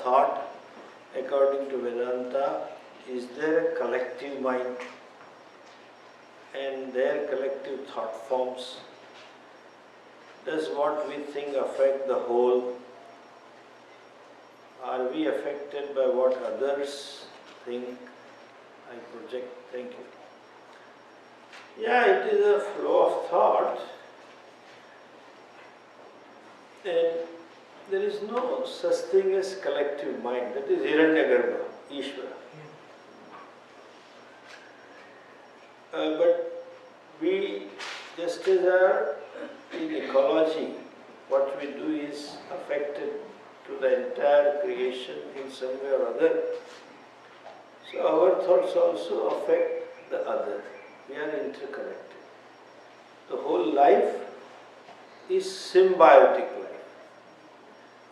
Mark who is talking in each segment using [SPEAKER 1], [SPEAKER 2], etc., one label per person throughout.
[SPEAKER 1] thought, according to Vedanta, is there a collective mind and their collective thought forms? Does what we think affect the whole? Are we affected by what others think? I project. Thank you. Yeah, it is a flow of thought. And there is no such thing as collective mind. That is Hiranyagarbha, Ishvara. But we, just as are in ecology, what we do is affected to the entire creation in some way or other. So our thoughts also affect the other. We are interconnected. The whole life is symbiotic life,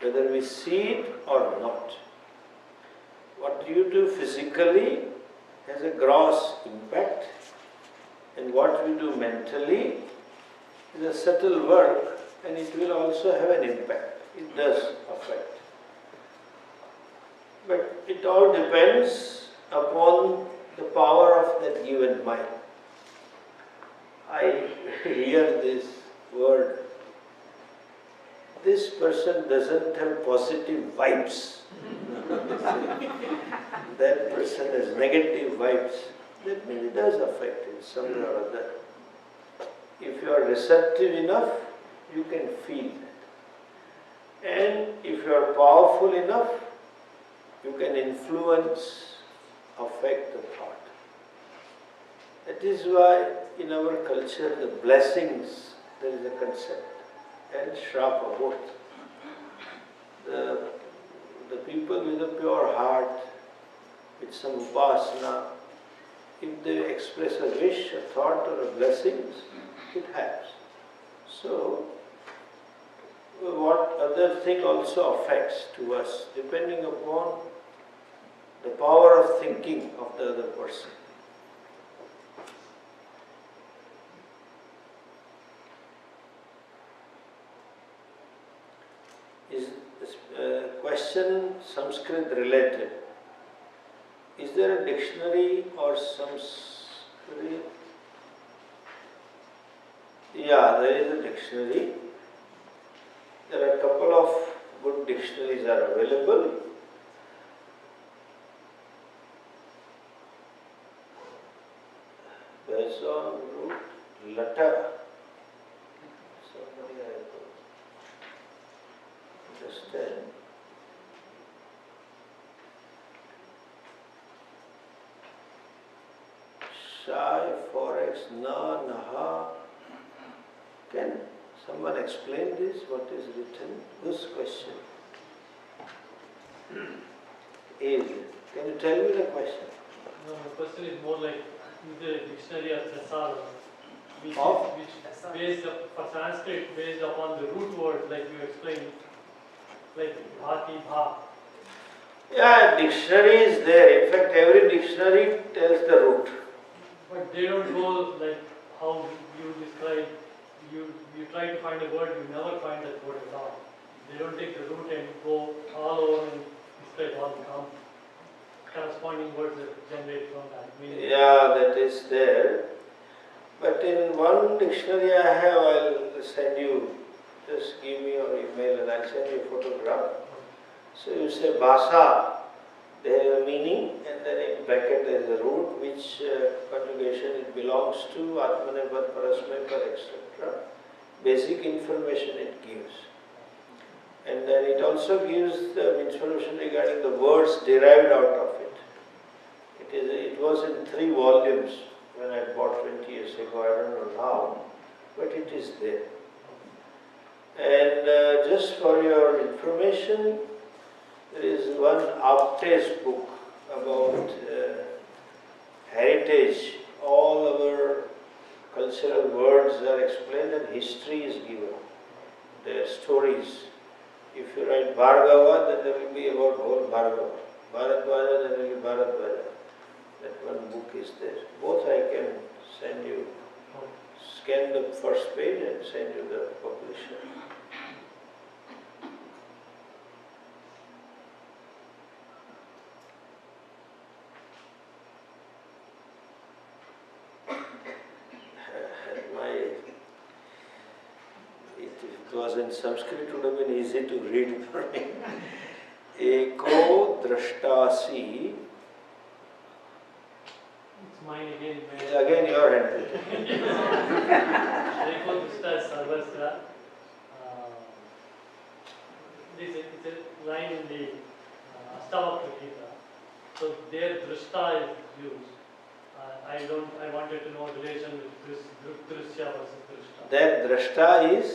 [SPEAKER 1] whether we see it or not. What you do physically has a gross impact, and what we do mentally is a subtle work, and it will also have an impact. It does affect. But it all depends upon the power of that given mind. I hear this word, this person doesn't have positive vibes. That person has negative vibes. That means it does affect in some way or other. If you are receptive enough, you can feel that. And if you are powerful enough, you can influence, affect the thought. That is why in our culture the blessings, there is a concept, and shrapa both. The people with a pure heart, with some upasana, if they express a wish, a thought or a blessings, it happens. So, what other thing also affects to us, depending upon the power of thinking of the other person. Is this question Sanskrit related? Is there a dictionary or Sanskrit? Yeah, there is a dictionary. There are a couple of good dictionaries are available. Based on root letter. Somebody I understand. Shai, forex, na, naha. Can someone explain this? What is written? This question is. Can you tell me the question?
[SPEAKER 2] No, the question is more like the dictionary of Thesaurus, which based for Sanskrit based upon the root word, like you explained, like bhati bha.
[SPEAKER 1] Yeah, dictionary is there. In fact, every dictionary tells the root.
[SPEAKER 2] But they don't go like how you describe. You try to find a word, you never find that word at all. They don't take the root and go all over and describe all the corresponding words that generate from that meaning.
[SPEAKER 1] Yeah, that is there. But in one dictionary I have, I'll send you, just give me your email and I'll send you a photograph. So you say bhasa, there is a meaning, and then in bracket there is a root, which conjugation it belongs to, atmanepat, parasmepar, etc. Basic information it gives. And then it also gives the information regarding the words derived out of it. It was in 3 volumes when I bought 20 years ago, I don't know now, but it is there. And just for your information, there is one Apte's book about heritage. All our cultural words are explained and history is given. Their stories. If you write Bhargava, then there will be about whole Bhargava. Bharadwaja, then there will be Bharadwaja. That one book is there. Both I can send you. Scan the first page and send you the publisher. it was in Sanskrit, it would have been easy to read for me. Eko Drashtasi.
[SPEAKER 2] It's mine again.
[SPEAKER 1] It's again your handwriting.
[SPEAKER 2] Drk Drsya Sarvasya. This is a line in the Ashtavakra Gita. So there Drishta is used. I wanted to know relation with Drk Drsya versus Drishta.
[SPEAKER 1] That Drashta is?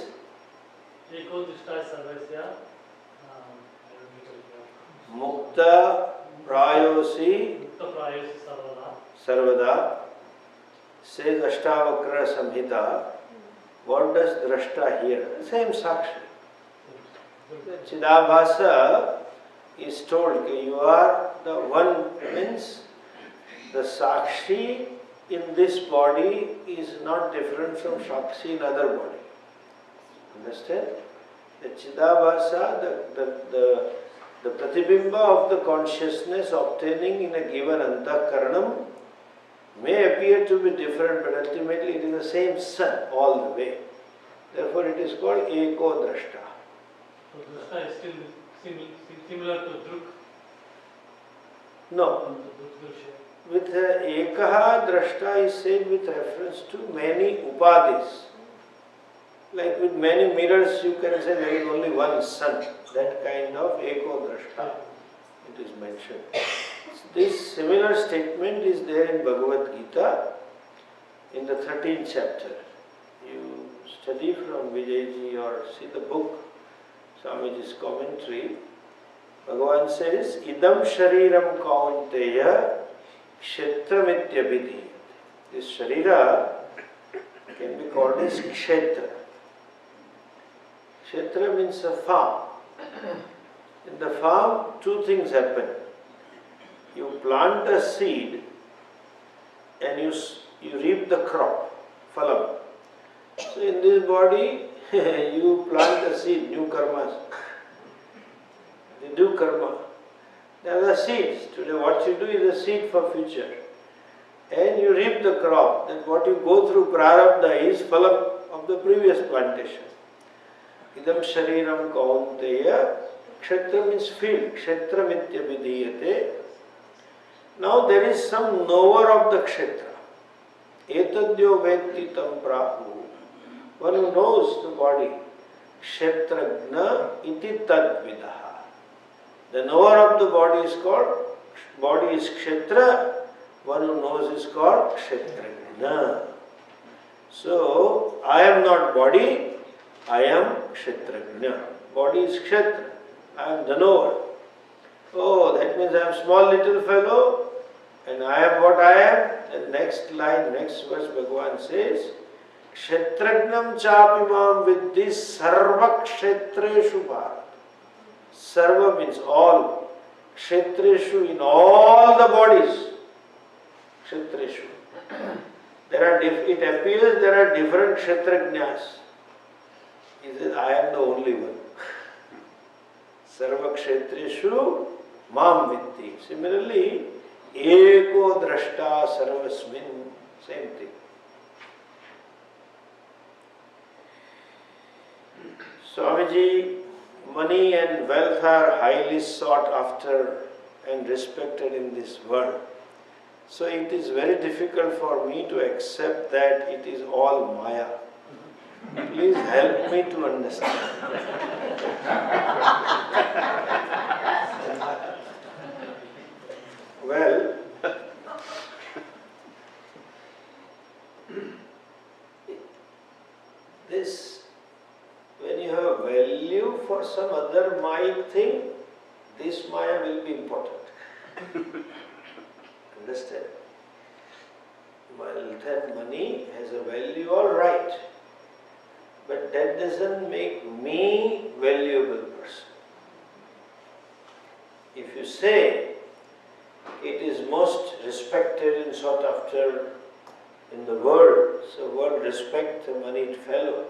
[SPEAKER 2] Eko Drsya Sarvasya.
[SPEAKER 1] Mukta Prayosi
[SPEAKER 2] Mukta Prayosi Sarvada.
[SPEAKER 1] Sarvada, says Ashtavakra Samhita. What does Drashta here? Same Sakshi. Chidabhasa is told that you are the one, means the Sakshi in this body is not different from Sakshi in other body. Understand? The Chidabhasa, the Pratibimba of the consciousness obtaining in a given Antakaranam may appear to be different, but ultimately it is the same sun all the way. Therefore it is called Eko Drashta.
[SPEAKER 2] So Drishta is still similar to Druk?
[SPEAKER 1] No. With Ekaha Drashta is said with reference to many upadis. Like with many mirrors you can say there is only one sun. That kind of Eko Drashta it is mentioned. This similar statement is there in Bhagavad Gita in the 13th chapter. You study from Vijayji or see the book, Swamiji's commentary. Bhagavan says, Idam Shariram Kaunteya Kshetramityabhidhi. This Sharira can be called as Kshetra. Kshetra means a farm. In the farm, two things happen. You plant a seed and you reap the crop, phalam. So in this body, you plant a seed, new karmas. They do karma. They are the seeds. Today what you do is a seed for future. And you reap the crop. That what you go through prarabdha is phalam of the previous plantation. Idam shariram kaunteya. Kshetra means field. Kshetra mityabhidhiyate. Now there is some knower of the kshetra. Etadyo vetti tam prahu. One who knows the body. Kshetragna iti tadvidaha. The knower of the body is kshetra. One who knows is called kshetragna. So, I am not body, I am kshetragna. Body is kshetra. I am the knower. Oh, that means I am small little fellow and I am what I am. The next line, next verse, Bhagavan says, Kshetragnam chapimam viddhi sarva kshetreshu bharat. Sarva means all. Kshetreshu in all the bodies. Kshetreshu. It appears there are different kshetrajnas. He says, I am the only one. Sarva kshetreshu mam viddhi. Similarly, eko drashta sarvasmin. Same thing. Swamiji, money and wealth are highly sought after and respected in this world. So it is very difficult for me to accept that it is all Maya. Please help me to understand. Well, when you have value for some other Maya thing, this Maya will be important. Understand? Wealth and money has a value, all right. But that doesn't make me valuable person. If you say it is most respected and sought after in the world, so world respect the moneyed fellow.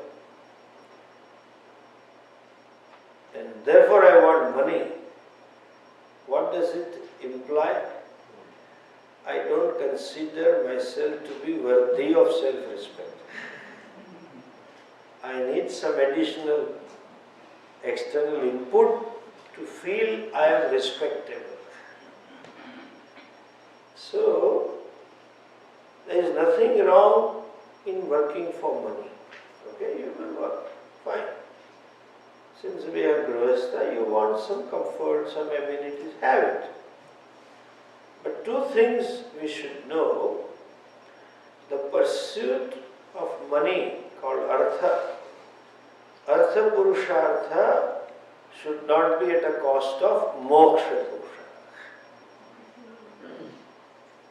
[SPEAKER 1] And therefore I want money. What does it imply? I don't consider myself to be worthy of self-respect. I need some additional external input to feel I am respectable. So, there is nothing wrong in working for money. Okay, you will work, fine. Since we are grihastha, you want some comfort, some amenities, have it. But two things we should know. The pursuit of money called artha, artha purushartha should not be at a cost of moksha purushartha.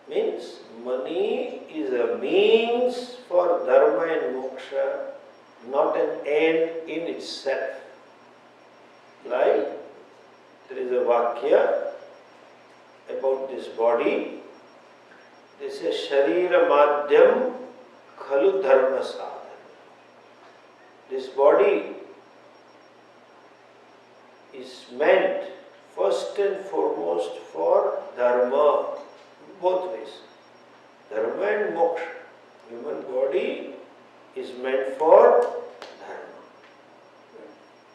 [SPEAKER 1] Means money is a means for dharma and moksha, not an end in itself. Like there is a vakya about this body. They say sharira madhyam khalu dharma sadhana. This body is meant first and foremost for dharma, both ways. Dharma and moksha. Human body is meant for dharma,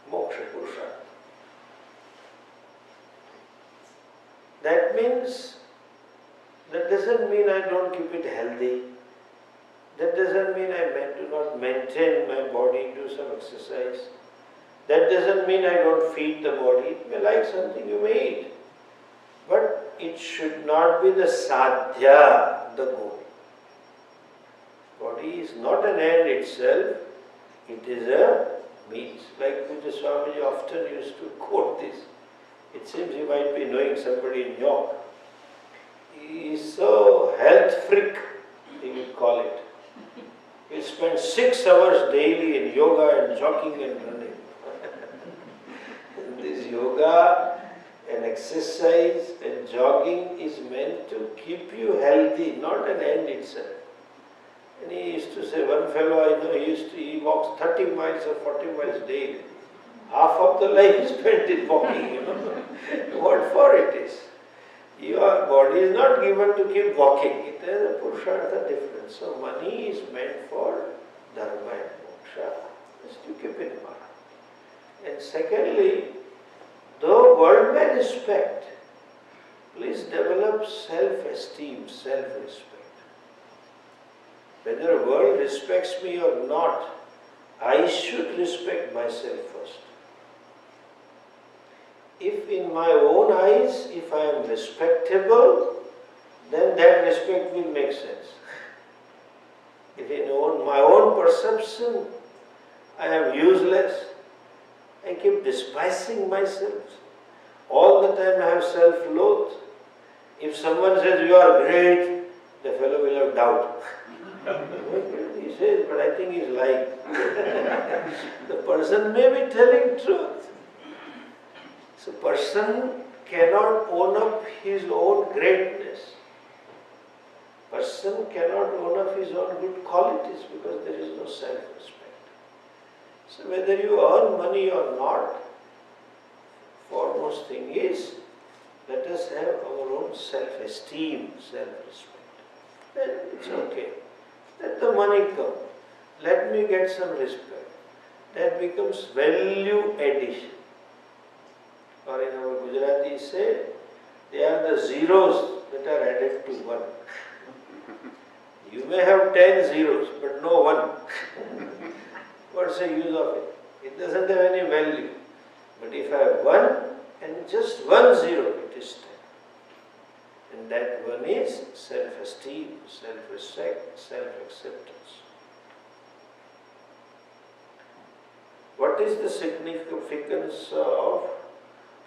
[SPEAKER 1] moksha, purushartha. That means, that doesn't mean I don't keep it healthy. That doesn't mean I do not maintain my body, do some exercise. That doesn't mean I don't feed the body. You may like something, you may eat. But it should not be the sadhya, the goal. Body is not an end itself, it is a means. Like Puja Swamiji often used to quote this. It seems he might be knowing somebody in York. He is so health freak, he would call it. He spends 6 hours daily in yoga and jogging and running. This yoga and exercise and jogging is meant to keep you healthy, not an end itself. And he used to say, one fellow I know, he walks 30 miles or 40 miles daily. Half of the life is spent in walking, What for it is? Your body is not given to keep walking. It has a purushartha difference. So money is meant for dharma and moksha. Just to keep in mind. And secondly, though world may respect, please develop self-esteem, self-respect. Whether the world respects me or not, I should respect myself first. If in my own eyes, if I am respectable, then that respect will make sense. If in my own perception, I am useless, I keep despising myself. All the time I have self-loath. If someone says, you are great, the fellow will have doubt. He says, but I think he's lying. The person may be telling truth. So person cannot own up his own greatness. Person cannot own up his own good qualities because there is no self-respect. So whether you earn money or not, foremost thing is, let us have our own self-esteem, self-respect. Then it's okay. Let the money come. Let me get some respect. That becomes value addition. Or in our Gujarati say, they are the zeros that are added to 1. You may have 10 zeros, but no 1. What's the use of it? It doesn't have any value. But if I have 1 and just 1 zero, it is 10. And that 1 is self-esteem, self-respect, self-acceptance. What is the significance of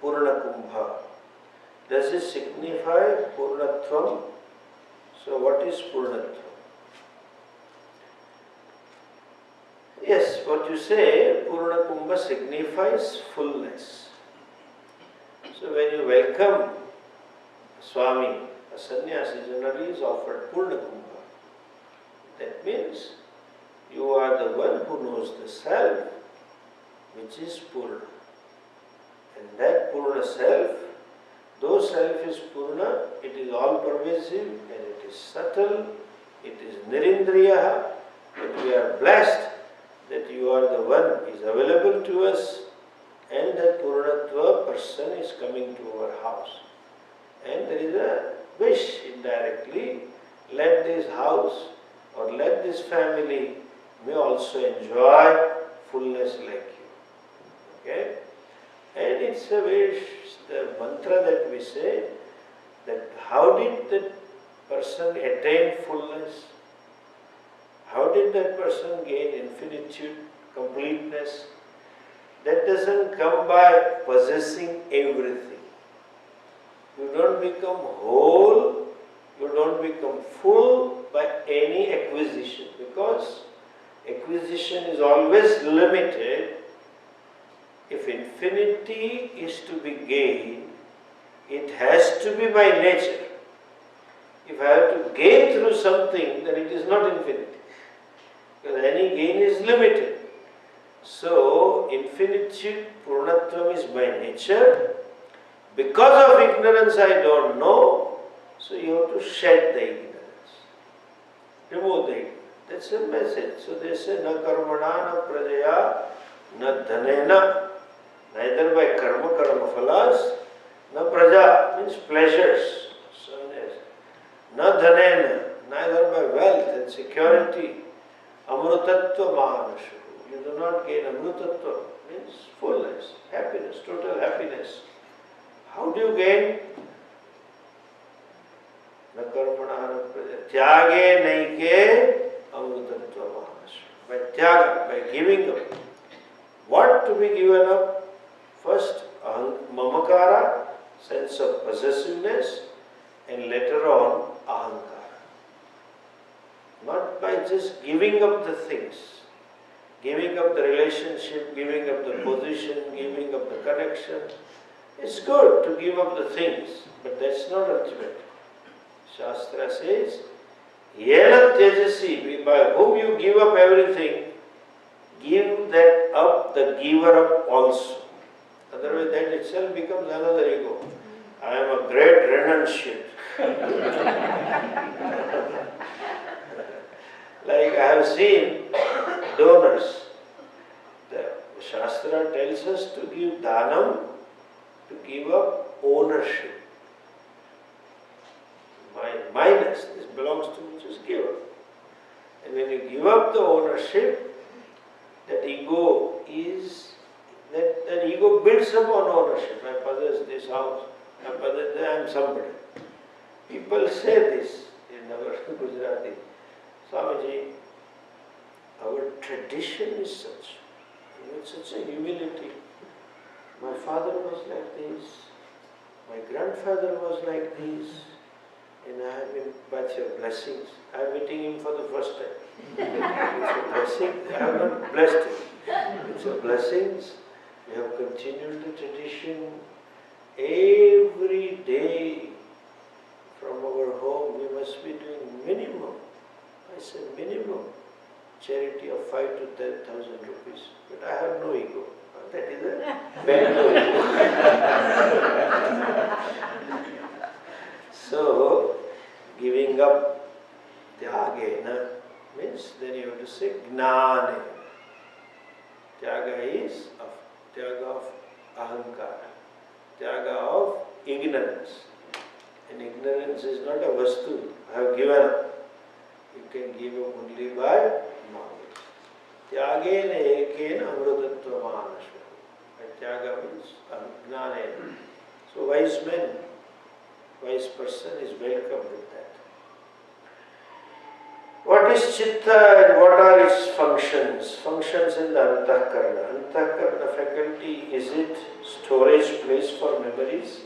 [SPEAKER 1] Purna Kumbha? Does it signify Purnatvam? So what is Purnatvam? Yes, what you say, Purna Kumbha signifies fullness. So when you welcome Swami, a sannyasi generally is offered Purna Kumbha. That means you are the one who knows the self, which is Purna. And that Purna self, though self is Purna, it is all pervasive and it is subtle, it is Nirindriya, but we are blessed that you are the one who is available to us and that Purnatva person is coming to our house. And there is a wish indirectly, let this house or let this family may also enjoy fullness like you. Okay? And it's a wish, the mantra that we say, that how did that person attain fullness? How did that person gain infinitude, completeness? That doesn't come by possessing everything. You don't become whole, you don't become full by any acquisition, because acquisition is always limited. If infinity is to be gained, it has to be by nature. If I have to gain through something, then it is not infinity, because any gain is limited. So, infinitude, Purnatvam is by nature. Because of ignorance I don't know, so you have to shed the ignorance, remove the ignorance. That's a message. So they say, na karmana, na prajaya, na dhanena, neither by karma, karma phalas, na praja, means pleasures, so yes. Na dhanena, neither by wealth and security, amrutatva mahanashu. You do not gain amrutatva, means fullness, happiness, total happiness. How do you gain? Na karmana na praja. Tyage naike amrutatva mahanashu. By tyaga, by giving up. What to be given up? First, mamakara, sense of possessiveness, and later on, ahankara. Not by just giving up the things, giving up the relationship, giving up the position, giving up the connection. It's good to give up the things, but that's not ultimate. Shastra says, Yena Tejasi, by whom you give up everything, give that up, the giver up also. Otherwise that itself becomes another ego. I am a great renunciant. Like I have seen donors. The Shastra tells us to give dhanam, to give up ownership. Minus, this belongs to me, just give up. And when you give up the ownership, that ego is, that ego builds upon ownership. I possess this house, I possess that, I am somebody. People say this in our Gujarati, Swamiji, our tradition is such, with such a humility. My father was like this, my grandfather was like this, and I have been, by your blessings, I am meeting him for the first time. It's a blessing, I have not blessed him. It's a blessings, we have continued the tradition. Every day from our home we must be doing minimum, I say minimum, charity of 5,000 to 10,000 rupees. But I have no ego. That is a very no ego. So, giving up tyagena means then you have to say gnane. Tyaga is tyaga of ahankara, tyaga of ignorance. And ignorance is not a vastu. I have given up. You can give up only by knowledge. Tyagena ekena amrutatva mahanasva. Tyaga means gnane. So wise man, wise person is welcome with that. What is chitta and what are its functions? Functions in the antahkarana. Antahkarana faculty, is it storage place for memories,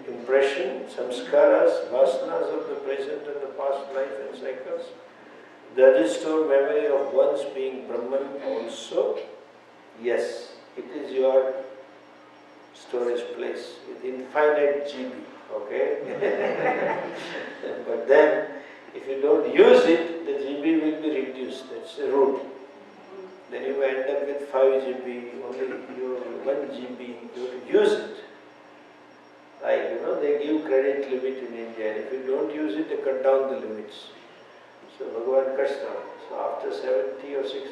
[SPEAKER 1] impression, samskaras, vasanas of the present and the past life and cycles? Does it store memory of one's being Brahman also? Yes, it is your storage place with infinite GB, okay? But then, if you don't use it, the GB will be reduced, that's the rule. Then you end up with 5 GB, only 1 GB, you have to use it. Like, they give credit limit in India, and if you don't use it, they cut down the limits. So Bhagavan cuts down. So after 70 or 60,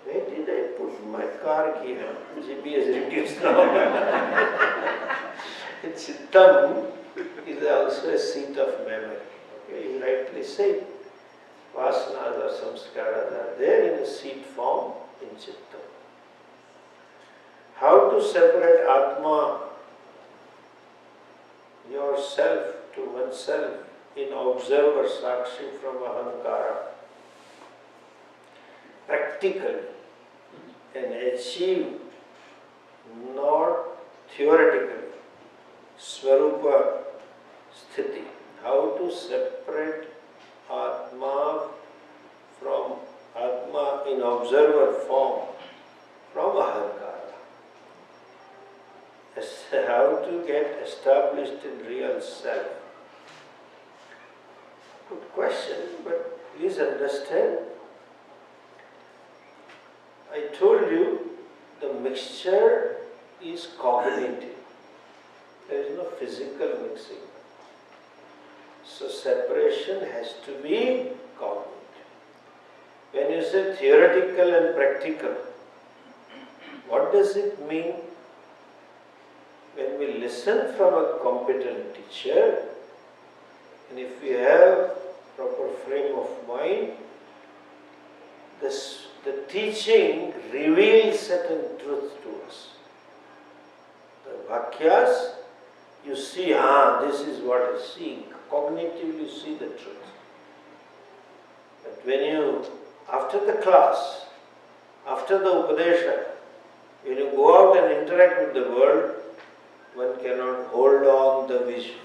[SPEAKER 1] Where did I put my car key? GPS reduced now. Chittam is also a seat of memory. Okay, you rightly say. Vasanas or samskaras are there in a seat form in Chittam. How to separate Atma, yourself, to oneself, in observer Sakshi from Ahankara, practically, and achieve, not theoretically, Swarupa Sthiti. How to separate Atma from Atma in observer form from Ahankara. How to get established in real self. Good question, but please understand. I told you the mixture is cognitive. There is no physical mixing. So separation has to be cognitive. When you say theoretical and practical, what does it mean? When we listen from a competent teacher, and if we have proper frame of mind, the teaching reveals certain truth to us. The vakyas, you see, this is what I see. Cognitively you see the truth. But when you, after the class, after the Upadesha, when you go out and interact with the world, one cannot hold on the vision.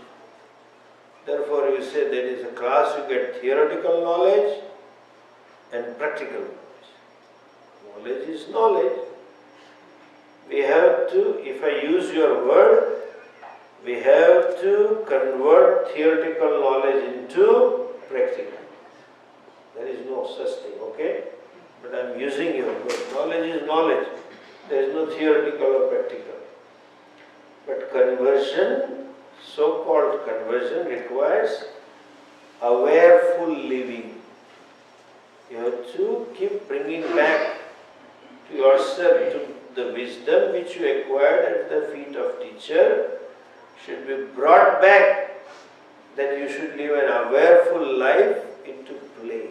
[SPEAKER 1] Therefore you say there is a class, you get theoretical knowledge and practical knowledge. Knowledge is knowledge. We have to, if I use your word, we have to convert theoretical knowledge into practical. There is no such thing, okay? But I am using your word. Knowledge is knowledge. There is no theoretical or practical. But conversion, so-called conversion, requires awareful living. You have to keep bringing back to yourself to the wisdom which you acquired at the feet of teacher should be brought back, that you should live an awareful life into play.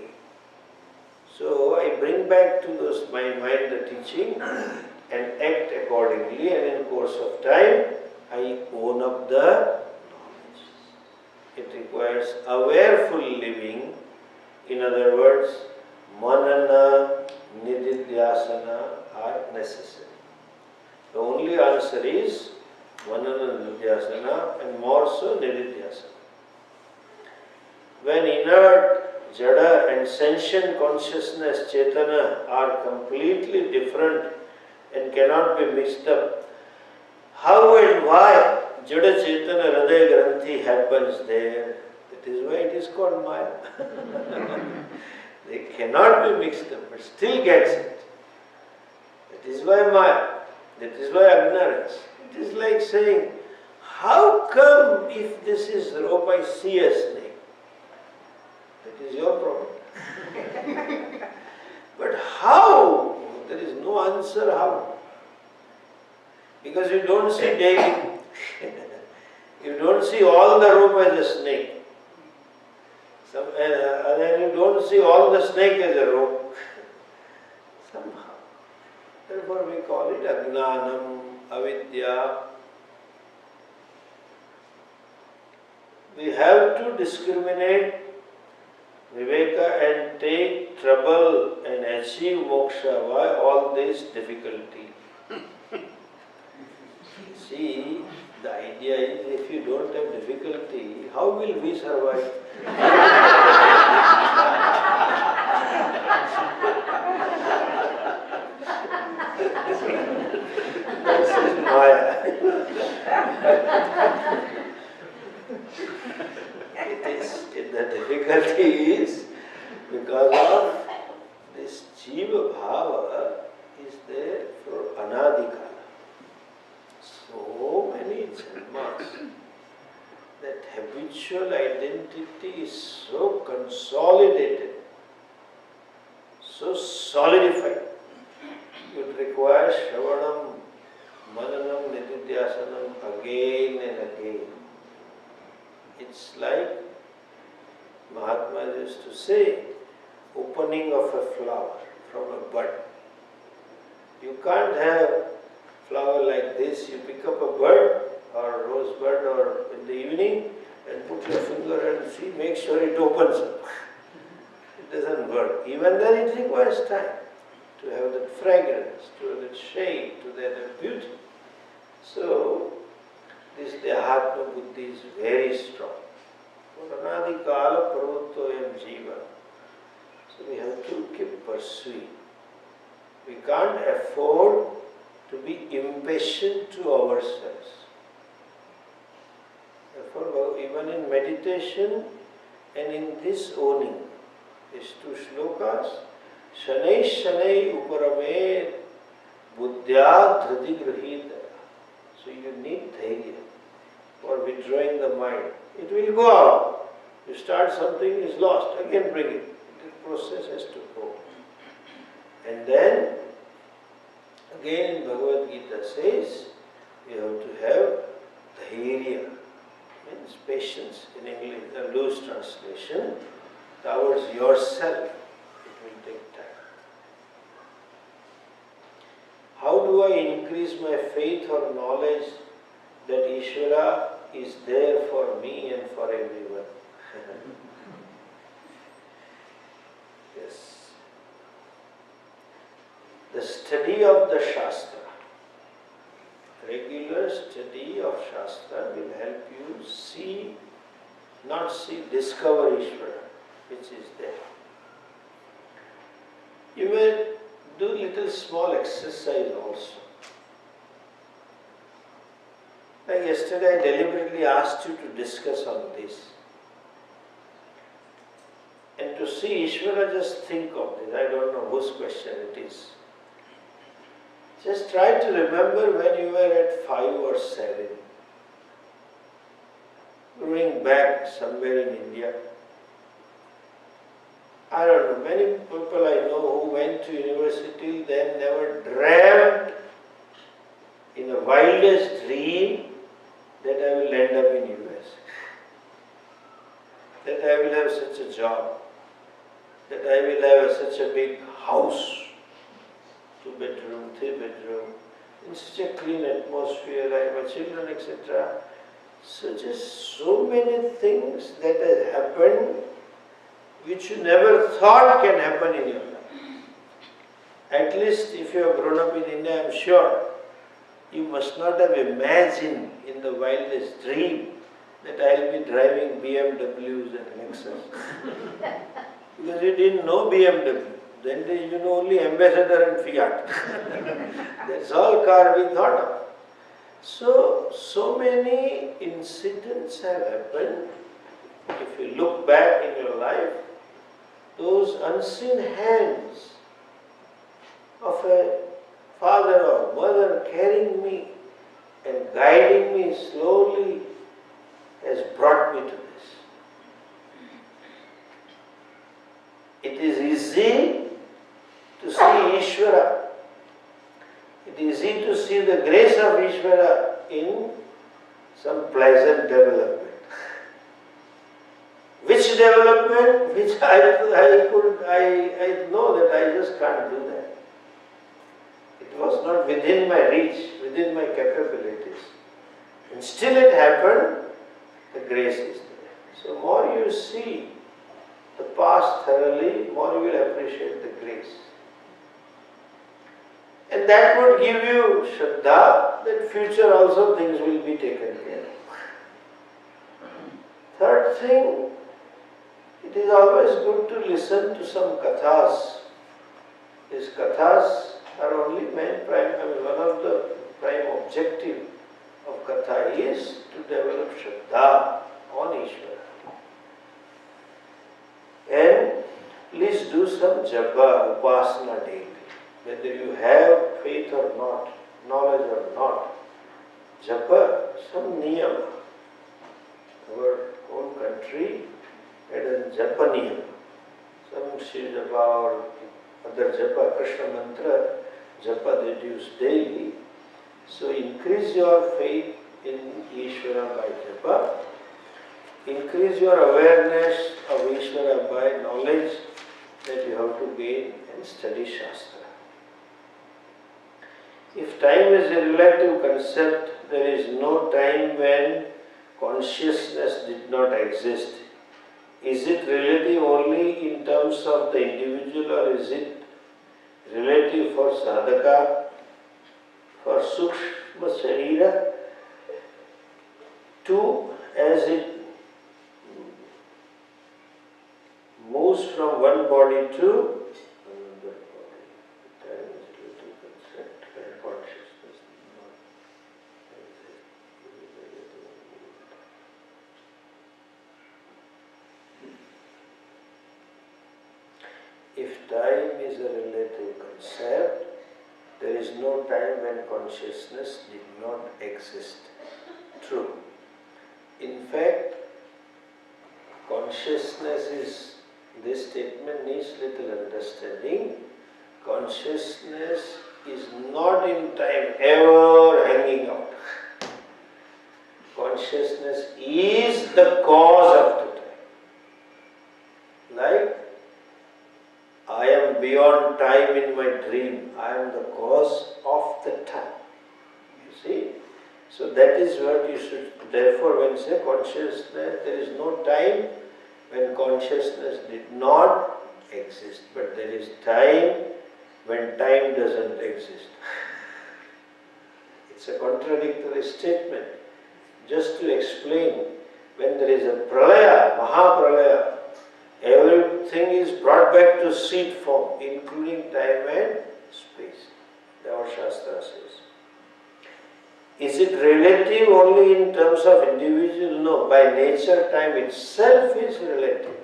[SPEAKER 1] So I bring back to my mind the teaching and act accordingly, and in course of time I own up the knowledge. It requires awareful living. In other words, manana, nididhyasana are necessary. The only answer is manana, nididhyasana, and more so nididhyasana. When inert, jada and sentient consciousness, chetana, are completely different and cannot be mixed up, how and why jada chetana hridaya granthi happens there? That is why it is called Maya. They cannot be mixed up, but still gets it. That is why Maya. That is why ignorance. It is like saying, how come if this is rope I see a snake? That is your problem. But how? There is no answer how. Because you don't see daily. You don't see all the rope as a snake. And then you don't see all the snake as a rope. Somehow. Therefore we call it ajnanam, avidya. We have to discriminate viveka and take trouble and achieve moksha. Why all this difficulty? See, the idea is if you don't have difficulty, how will we survive? This is Maya. The difficulty is because of this jiva bhava is there for anadikala. So many janmas that habitual identity is so consolidated, so solidified, requires Shravanam, Mananam, Nididhyasanam again and again. It's like Mahatma used to say, opening of a flower from a bud. You can't have flower like this. You pick up a bud or a rose bud or in the evening and put your finger and see, make sure it opens up. It doesn't work. Even then it requires time to have that fragrance, to have that shade, to have that beauty. So, this Dehatma Buddhi is very strong. Anadi Kala Pravuttoyam Jiva. So we have to keep pursuing. We can't afford to be impatient to ourselves. Therefore, even in meditation and in this owning, these two shlokas, Shanai Shanai Uparamed Buddhya Drk Drsya. So you need dhairya for withdrawing the mind. It will go out. You start something, is lost, again bring it. The process has to go. And then, again in Bhagavad Gita says, you have to have dhairya, means patience in English, a loose translation, towards yourself. It will take time. How do I increase my faith or knowledge that Ishvara is there for me and for everyone? Yes. The study of the Shastra, regular study of Shastra will help you see, not see, discover Ishvara, which is there. You may do little small exercise also. Like yesterday I deliberately asked you to discuss on this. And to see Ishvara, just think of this. I don't know whose question it is. Just try to remember when you were at 5 or 7. Growing back somewhere in India. I don't know, many people I know who went to university then never dreamt in the wildest dream that I will end up in US. That I will have such a job. That I will have such a big house. 2 bedroom, 3 bedroom, in such a clean atmosphere, I have children, etc. So just so many things that have happened which you never thought can happen in your life. At least if you have grown up in India, I am sure you must not have imagined in the wildest dream that I will be driving BMWs and Lexus. Because you didn't know BMW. Then you know only Ambassador and Fiat. That's all car we thought of. So many incidents have happened. If you look back in your life, those unseen hands of a father or mother carrying me and guiding me slowly has brought me to this. It is easy to see Ishvara. It is easy to see the grace of Ishvara in some pleasant development. Which development? Which I know that I just can't do that. It was not within my reach, within my capabilities. And still it happened, the grace is there. So more you see the past thoroughly, more you will appreciate the grace. And that would give you Shraddha, that future also things will be taken care of. Third thing, it is always good to listen to some kathas. These kathas are only one of the prime objective of katha is to develop Shraddha on Ishvara. And please do some japa, upasana daily. Whether you have faith or not, knowledge or not, japa, some niyama. Our own country had a japa niyama. Some Shiv japa or other japa, Krishna mantra, japa reduce daily. So increase your faith in Ishvara by japa. Increase your awareness of Ishvara by knowledge that you have to gain and study Shastra. If time is a relative concept, there is no time when consciousness did not exist. Is it relative only in terms of the individual, or is it relative for sadhaka, for sukshma sharira, too, as it moves from one body to another body? Time is relative concept and consciousness did not exist. If time is a relative concept, there is no time when consciousness did not exist. True. In fact, consciousness is, this statement needs little understanding. Consciousness is not in time ever hanging out. Consciousness is the cause of the time. Like, I am beyond time in my dream. I am the cause of the time. You see? So that is what you should, therefore when you say consciousness, there is no time when consciousness did not exist. But there is time when time doesn't exist. It's a contradictory statement. Just to explain, when there is a pralaya, mahapralaya, everything is brought back to seed form, including time and space. Our Shastra says. Is it relative only in terms of individual? No. By nature, time itself is relative.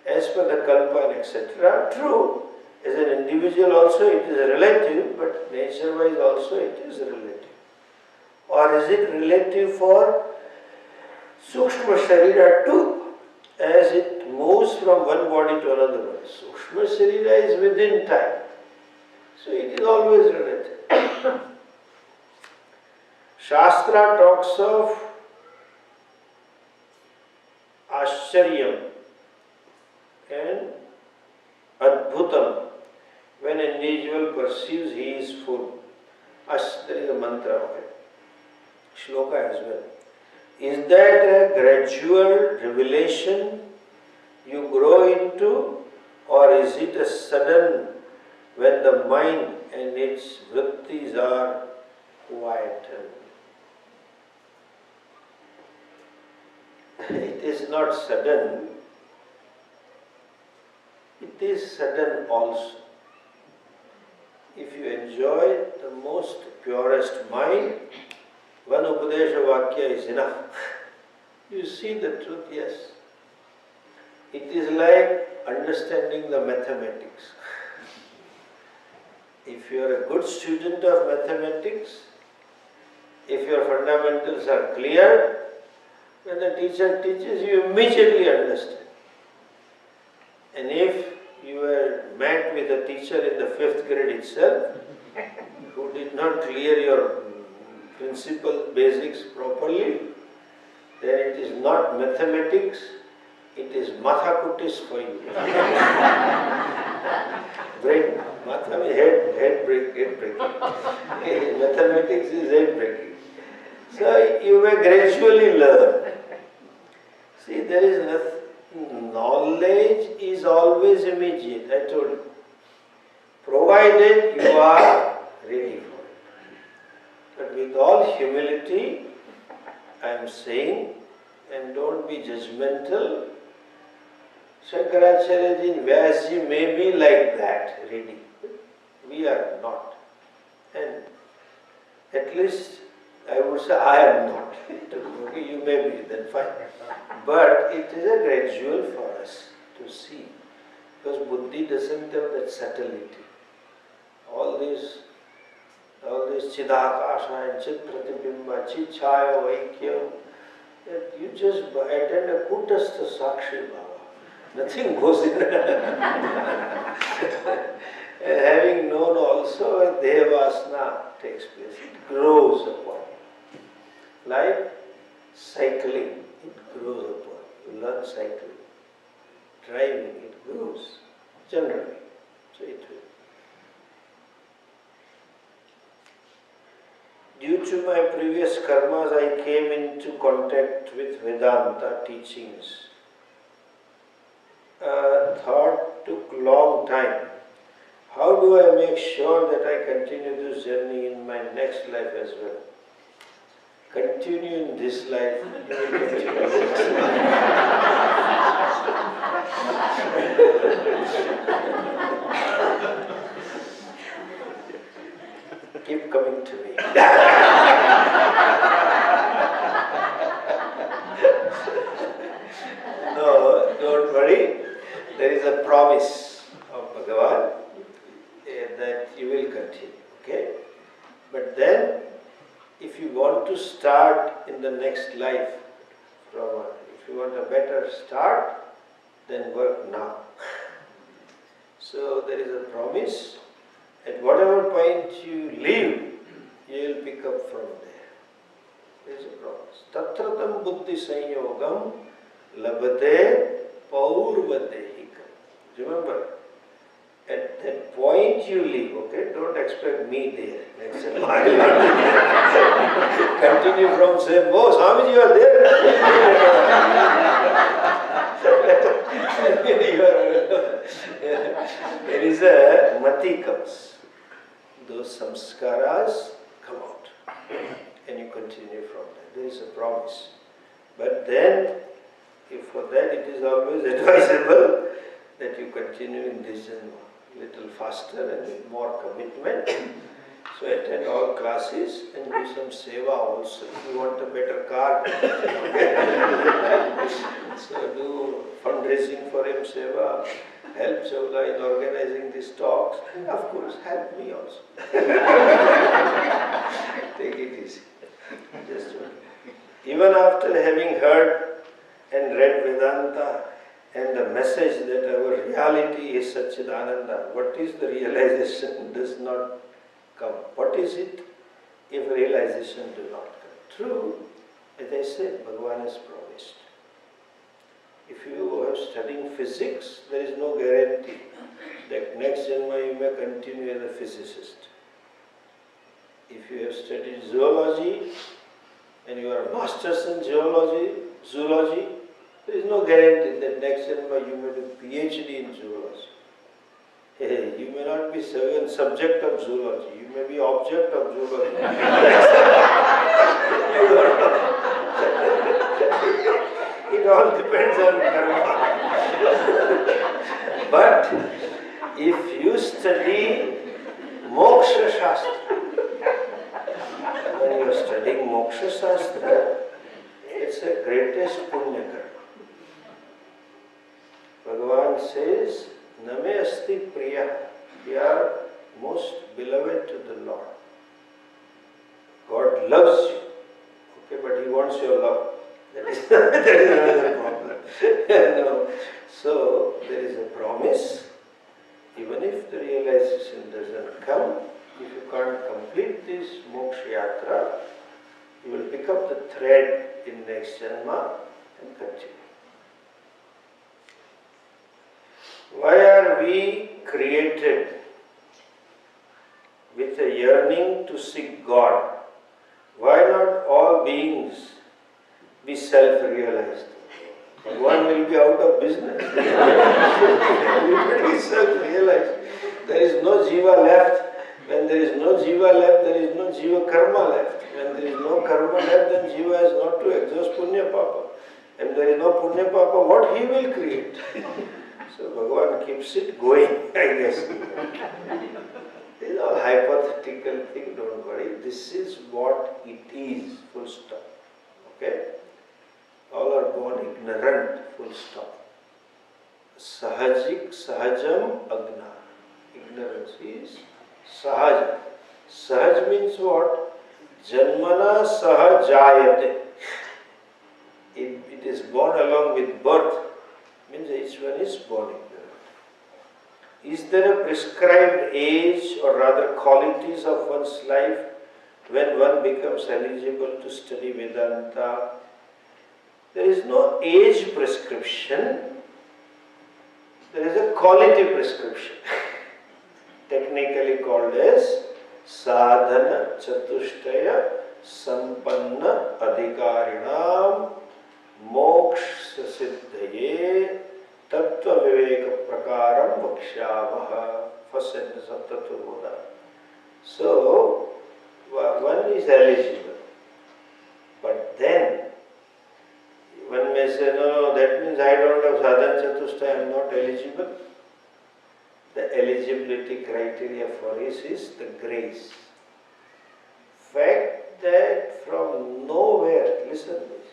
[SPEAKER 1] As per the kalpa and etc., true. As an individual also it is relative, but nature-wise also it is relative. Or is it relative for sukshma sharira too, as it moves from one body to another one? Sukshma sharira is within time, so it is always relative. Shastra talks of Ascharyam and Adbhutam. When an individual perceives he is full. There is a mantra of it. Shloka as well. Is that a gradual revelation you grow into, or is it a sudden when the mind and its vrittis are quietened? It is not sudden, it is sudden also. If you enjoy the most purest mind, one Upadesha Vakya is enough. You see the truth, yes. It is like understanding the mathematics. If you are a good student of mathematics, if your fundamentals are clear, when the teacher teaches, you immediately understand. And if you were met with a teacher in the 5th grade itself, who did not clear your principal basics properly, then it is not mathematics, it is mathakutis for you. Brain, matha means head breaking. Mathematics is head breaking. So you may gradually learn. See, there is nothing, knowledge is always immediate, I told you. Provided you are ready for it. But with all humility, I am saying, and don't be judgmental, Shankaracharya and Vyasji may be like that, ready. We are not. And at least I would say I am not. Okay, you may be, then fine. But it is a gradual for us to see. Because buddhi doesn't have that subtlety. All these chidakasha and chit pratibimba, chit chaya, vaikya, you just attend a kutastha sakshi bhava. Nothing goes in. And having known also, a Devasana takes place. It grows upon you. Like cycling, it grows upon you. You learn cycling. Driving, it grows. Generally. So it will. Due to my previous karmas, I came into contact with Vedanta teachings. Thought took long time. How do I make sure that I continue this journey in my next life as well? Continue in this life, you will continue in the next life. Keep coming to me. No, don't worry. There is a promise of Bhagavan that you will continue, okay? But then, if you want to start in the next life, if you want a better start, then work now. So there is a promise. At whatever point you leave, you will pick up from there. There is a promise. Tatratam buddhi sanyogam labhate paurvadehikam. Remember, at that point you leave, okay? Don't expect me there. Next time I will not be there. Continue from same, oh Swamiji, you are there. There is a mati comes. Those samskaras come out. And you continue from there. There is a promise. But then, if for that it is always advisable that you continue in this janma. Little faster and with more commitment. So attend all classes and do some seva also. If you want a better car, so do fundraising for him seva, help Chavla in organizing these talks, and of course help me also. Take it easy. Just even after having heard and read Vedanta, and the message that our reality is Satchidananda, what is the realization does not come. What is it if realization do not come? True, as I said, Bhagavan has promised. If you are studying physics, there is no guarantee that next janma you may continue as a physicist. If you have studied zoology and you are a master's in zoology, there is no guarantee that next janma you may do PhD in zoology. Hey, you may not be subject of zoology, you may be object of zoology. It all depends on karma. But if you study Moksha Shastra, when you are studying Moksha Shastra, it's the greatest punya karma. Bhagavan says, Name asti priya, we are most beloved to the Lord. God loves you, okay, but He wants your love. That is another problem. No. So, there is a promise, even if the realization doesn't come, if you can't complete this moksha yatra, you will pick up the thread in next janma and continue. Why are we created with a yearning to seek God? Why not all beings be self-realized? One will be out of business. Everybody is self-realized. There is no jiva left. When there is no jiva left, there is no jiva karma left. When there is no karma left, then jiva is not to exhaust punya papa. And there is no punya papa, what he will create? So Bhagavan keeps it going, I guess. This is all hypothetical thing, don't worry. This is what it is, full stop. Okay? All are born ignorant, full stop. Sahajik, sahajam, agna. Ignorance is sahaj. Sahaj means what? Janmana sahajayate. It is born along with birth. Means each one is born ignorant. Is there a prescribed age or rather qualities of one's life when one becomes eligible to study Vedanta? There is no age prescription, there is a quality prescription, technically called as sadhana chatushtaya sampanna adhikarinam moksha siddhaye tattva viveka prakaram vakshyavaha. First sentence of Tattva. So, one is eligible, but then one may say, no, that means I don't have sadhana chatushtaya, I am not eligible. The eligibility criteria for this is the grace. Fact that from nowhere, listen this,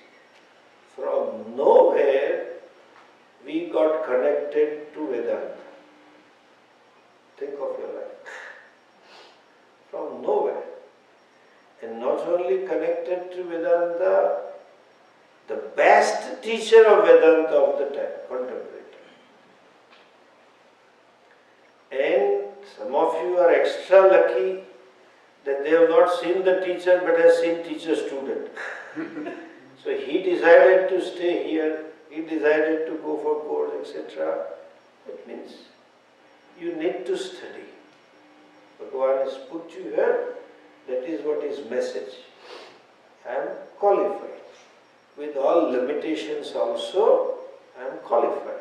[SPEAKER 1] from nowhere we got connected to Vedanta. Think of your life. From nowhere. And not only connected to Vedanta, the best teacher of Vedanta of the time, contemporary. And some of you are extra lucky that they have not seen the teacher but have seen teacher-student. So he decided to stay here, he decided to go for course, etc. That means you need to study. Bhagavan has put you here, that is what his message. I am qualified. With all limitations also, I am qualified.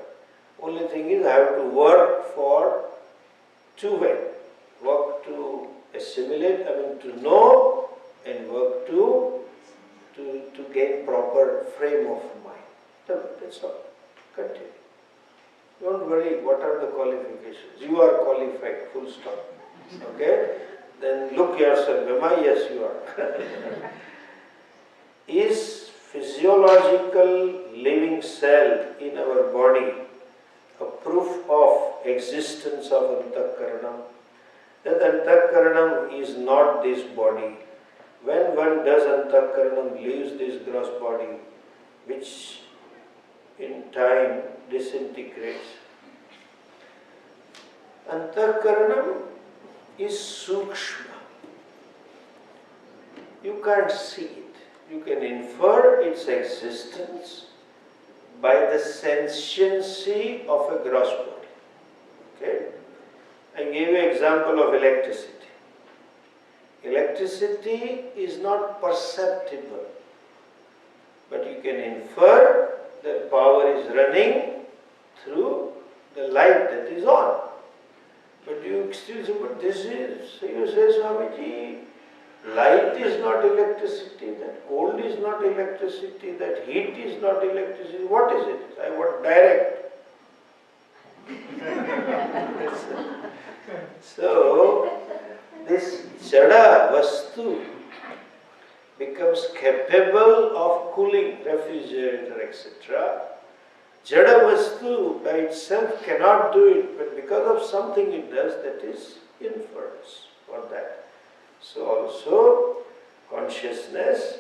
[SPEAKER 1] Only thing is I have to work for two ways. Work to assimilate, to know, and work to gain proper frame of mind. That's all. Continue. Don't worry what are the qualifications. You are qualified, full stop. Okay? Then look yourself. Am I? Yes, you are. Is physiological living cell in our body a proof of existence of antakaranam? That antakaranam is not this body. When one does antakaranam, leaves this gross body, which in time disintegrates. Antakaranam is sukshma. You can't see it. You can infer its existence by the sentiency of a gross body. Okay? I gave you an example of electricity. Electricity is not perceptible, but you can infer that power is running through the light that is on. But you still say, but this is, so you say, Swamiji, light is not electricity, that cold is not electricity, that heat is not electricity. What is it? I want direct. So, this jada vastu becomes capable of cooling refrigerator, etc. Jada vastu by itself cannot do it, but because of something it does, that is inference for that. So also consciousness,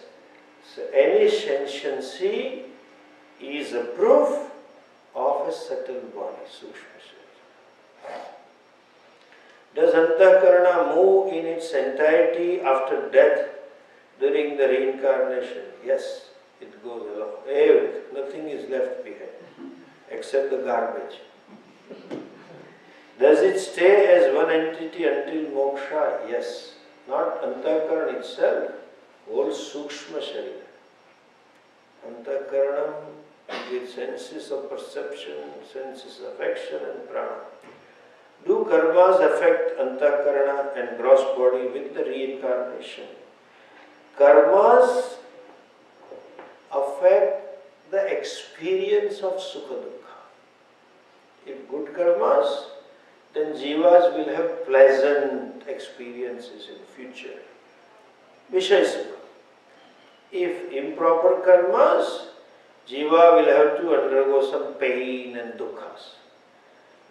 [SPEAKER 1] so any sentiency is a proof of a subtle body, sukshma. Does antakarana move in its entirety after death during the reincarnation? Yes, it goes along. Everything, nothing is left behind except the garbage. Does it stay as one entity until moksha? Yes. Not antakarana itself, whole sukshma sharira. Antakaranam with senses of perception, senses of action and prana. Do karmas affect antakarana and gross body with the reincarnation? Karmas affect the experience of sukha dukkha. If good karmas, then jivas will have pleasant experiences in future. Vishaya sukha. If improper karmas, jiva will have to undergo some pain and dukkhas.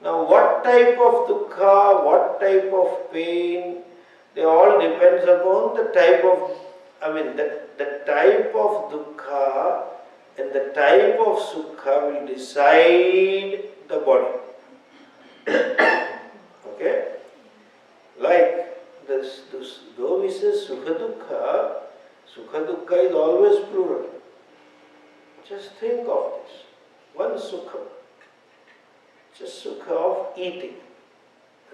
[SPEAKER 1] Now what type of dukkha, what type of pain, they all depends upon the type of, the type of dukkha and the type of sukha will decide the body. says Sukha Dukkha is always plural. Just think of this. One Sukha. Just Sukha of eating.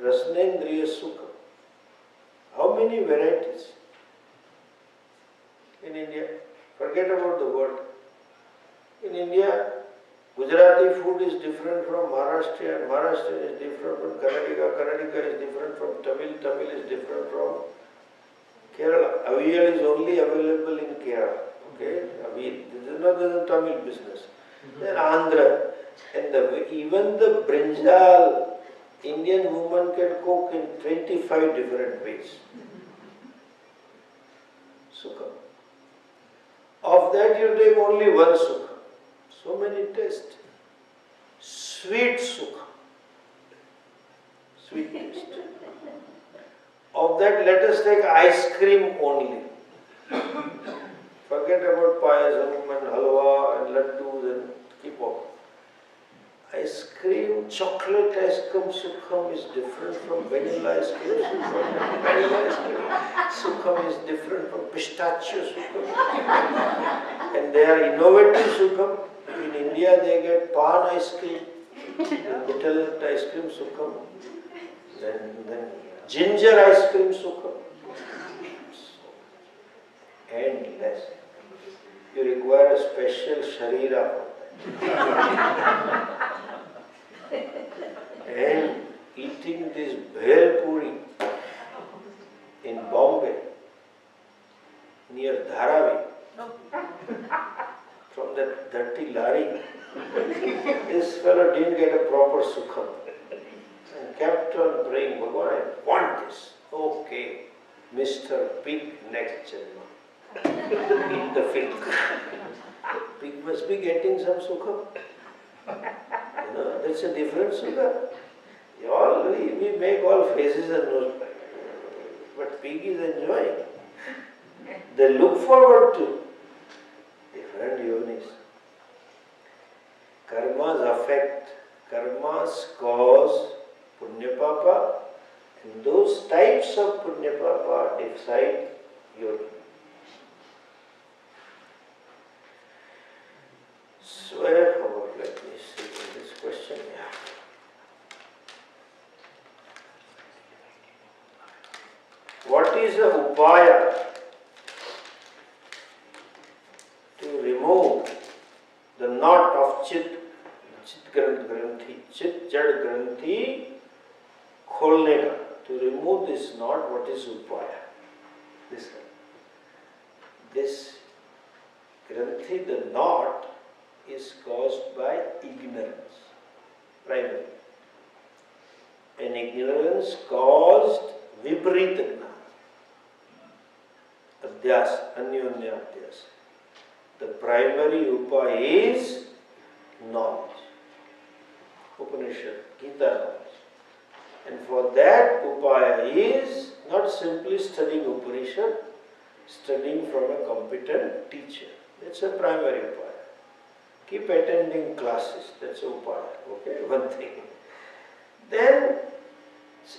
[SPEAKER 1] Rasnendriya Sukha. How many varieties in India? Forget about the world. In India, Gujarati food is different from Maharashtrian, Maharashtrian is different from Karnataka, Karnataka is different from Tamil, Tamil is different from Kerala. Avial is only available in Kerala. Okay, Avial. This is not the Tamil business. Then Andhra, and even the brinjal, Indian woman can cook in 25 different ways. Sukha. Of that you take only one sukha. So many tastes. Sweet sukha. Sweet taste. Of that let us take ice cream only. Forget about payasam and halwa and laddus and keep on. Ice cream, chocolate ice cream sukham is different from vanilla ice cream sukham. Vanilla ice cream sukham is different from pistachio sukham. And they are innovative sukham. In India they get pan ice cream, butternut ice cream sukham, then ginger ice cream sukham. Endless. You require a special sharira for that. And eating this bhel puri in Bombay, near Dharavi, from that dirty lari, this fellow didn't get a proper sukham and kept on praying, Bhagavan, I want this. Okay, Mr. Pig next janma. Eat the filth. Pig must be getting some sukham. You know, that's a different sukha. We make all faces and nose, but pig is enjoying. They look forward to different yonis. Karmas affect, karmas cause punya papa, and those types of punya papa decide yoni. So, let me see this question. Yeah. What is the upaya to remove the knot of chit granthi, chit jad granthi kholne ka? To remove this knot, what is upaya? This granthi, the knot, is caused by ignorance, primarily. And ignorance caused viparita jnana, adhyas, anyonya adhyas. The primary upaya is knowledge, Upanishad, Gita knowledge. And for that upaya is not simply studying Upanishad, studying from a competent teacher. That's a primary upaya. Keep attending classes, that's upaya, okay, one thing. Then,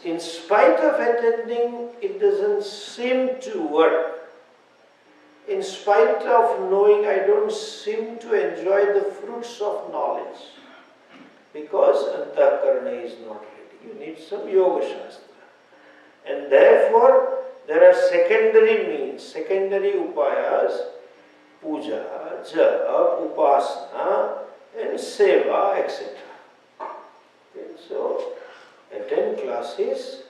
[SPEAKER 1] in spite of attending, it doesn't seem to work. In spite of knowing, I don't seem to enjoy the fruits of knowledge. Because antakarana is not ready. You need some yoga shastra. And therefore, there are secondary means, secondary upayas, puja, japa, upasana, and seva, etc. Okay, so, attend classes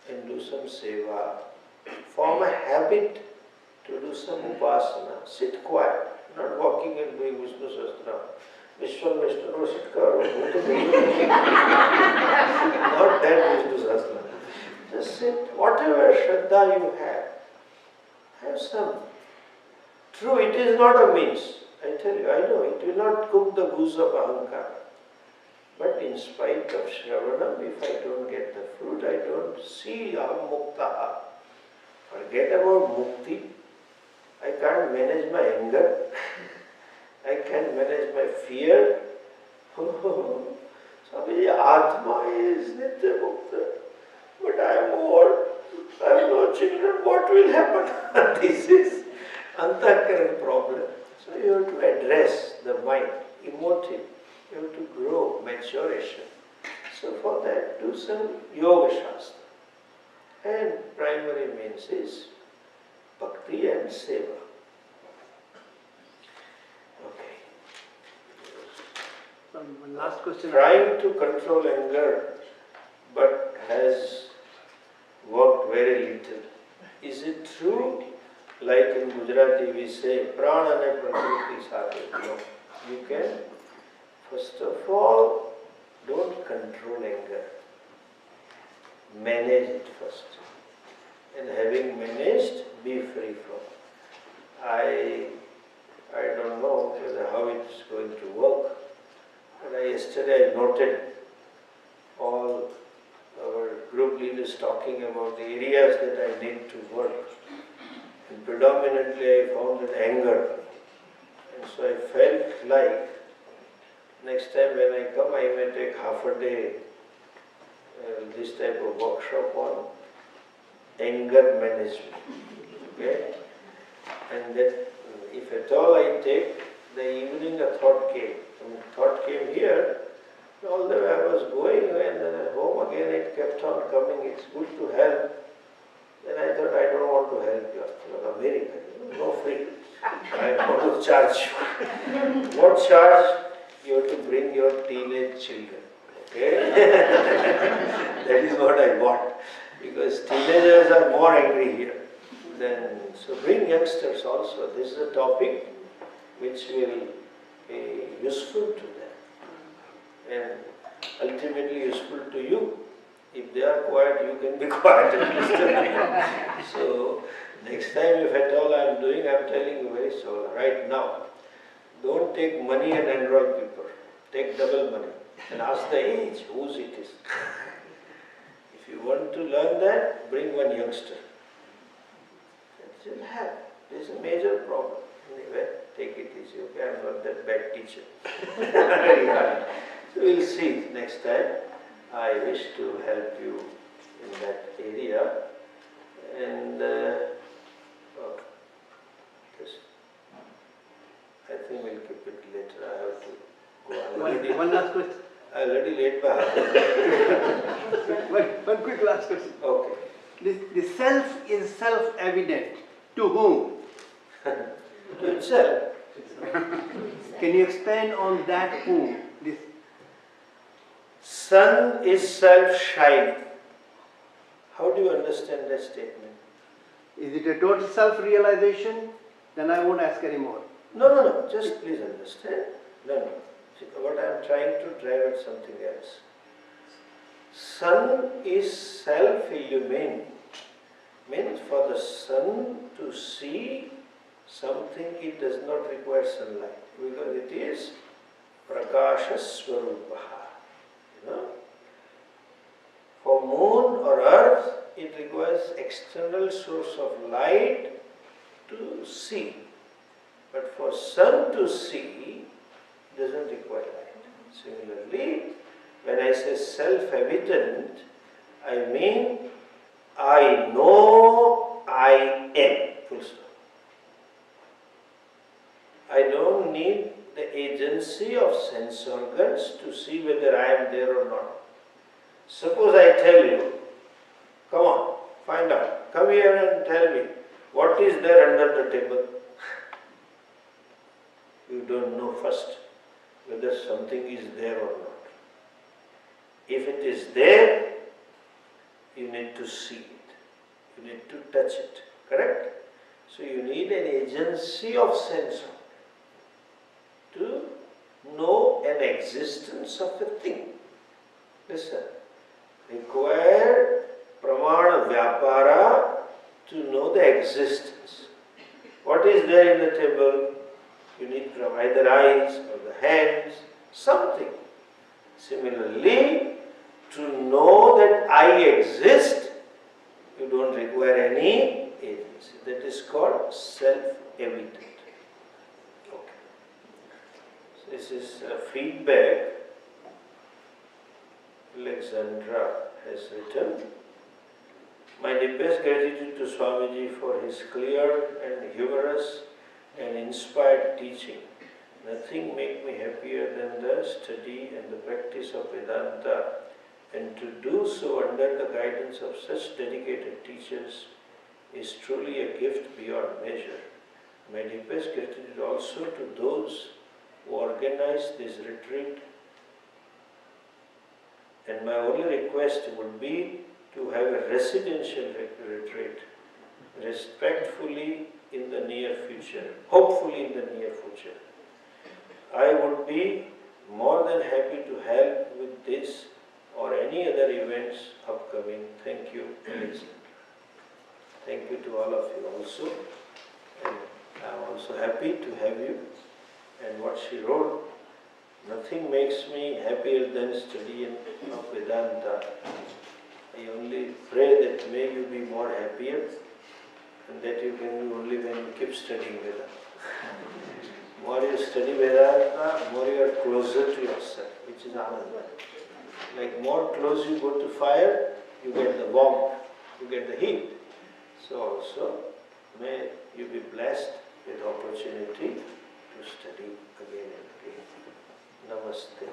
[SPEAKER 1] and do some seva. Form a habit to do some upasana. Sit quiet, not walking and doing Vishnu Sahasranam. Vishwan Vishnu, sit karo. Not that Vishnu Sahasranam. Just sit, whatever Shraddha you have some. True, it is not a means. I tell you, I know, it will not cook the goose of ahankara. But in spite of Shravanam, if I don't get the fruit, I don't see aham muktaha. Forget about mukti. I can't manage my anger. I can't manage my fear. Swamiji, Atma is Nitya Mukta. But I am old. I have no children, what will happen? This is antahkaran problem. So you have to address the mind, emotive. You have to grow, maturation. So for that, do some yoga shastra. And primary means is bhakti and seva. Okay.
[SPEAKER 3] One last question.
[SPEAKER 1] Trying to control anger, but has worked very little. Is it true? Like in Gujarati we say, prana ne prakriti sathe. No. You can, first of all, don't control anger. Manage it first. And having managed, be free from it. I don't know how it's going to work. But yesterday I noted all our group leaders talking about the areas that I need to work. And predominantly I found that anger. And so I felt like next time when I come I may take half a day this type of workshop on anger management. Okay? And that if at all I take, the evening a thought came. When thought came here, all the way I was going and then at home again it kept on coming, it's good to help. Then I thought I don't want to help you. You're American, no free. I want to charge you. What charge? You have to bring your teenage children. Okay? That is what I want. Because teenagers are more angry here. Then, so bring youngsters also. This is a topic which will be useful to them. And ultimately useful to you. If they are quiet, you can be quiet and listen. So, next time if at all I am doing, I am telling you very so right now. Don't take money and enroll people. Take double money and ask the age, whose it is. If you want to learn that, bring one youngster. It will have. This is a major problem. Anyway, take it easy, okay? I am not that bad teacher. Very hard. So we'll see next time. I wish to help you in that area. And I think we'll keep it later. I have to go.
[SPEAKER 3] One last question.
[SPEAKER 1] I already late by half an hour.
[SPEAKER 3] One quick last question.
[SPEAKER 1] Okay.
[SPEAKER 3] The self is self-evident. To whom?
[SPEAKER 1] To itself.
[SPEAKER 3] Can you expand on that whom? This.
[SPEAKER 1] Sun is self-shining. How do you understand that statement?
[SPEAKER 3] Is it a total self-realization? Then I won't ask anymore.
[SPEAKER 1] No. Just please understand. No. See, what I am trying to drive at something else. Sun is self-illumined. Means for the sun to see something, it does not require sunlight. Because it is prakasha swarupaha. You know? For moon or earth, it requires external source of light to see. But for sun to see, doesn't require light. Similarly, when I say self-evident, I mean I know I am. Full stop. I don't need the agency of sense organs to see whether I am there or not. Suppose I tell you, come on, find out. Come here and tell me, what is there under the table? You don't know first whether something is there or not. If it is there, you need to see it. You need to touch it. Correct? So you need an agency of sense to know an existence of a thing. Listen. Require pramana vyapara to know the existence. What is there in the table? You need from either eyes or the hands, something. Similarly, to know that I exist, you don't require any agency. That is called self-evident. Okay. So this is feedback Alexandra has written. My deepest gratitude to Swamiji for his clear and humorous and inspired teaching. Nothing makes me happier than the study and the practice of Vedanta, and to do so under the guidance of such dedicated teachers is truly a gift beyond measure. My deepest gratitude also to those who organized this retreat, and my only request would be to have a residential retreat, respectfully in the near future, hopefully in the near future. I would be more than happy to help with this or any other events upcoming. Thank you, Elizabeth. Thank you to all of you also. And I'm also happy to have you. And what she wrote, nothing makes me happier than studying of Vedanta. I only pray that may you be more happier, and that you can do only when you keep studying Vedanta. More you study Vedanta, more you are closer to yourself, which is Ananda. Like more close you go to fire, you get the warmth, you get the heat. So also, may you be blessed with opportunity to study again and again. Namaste.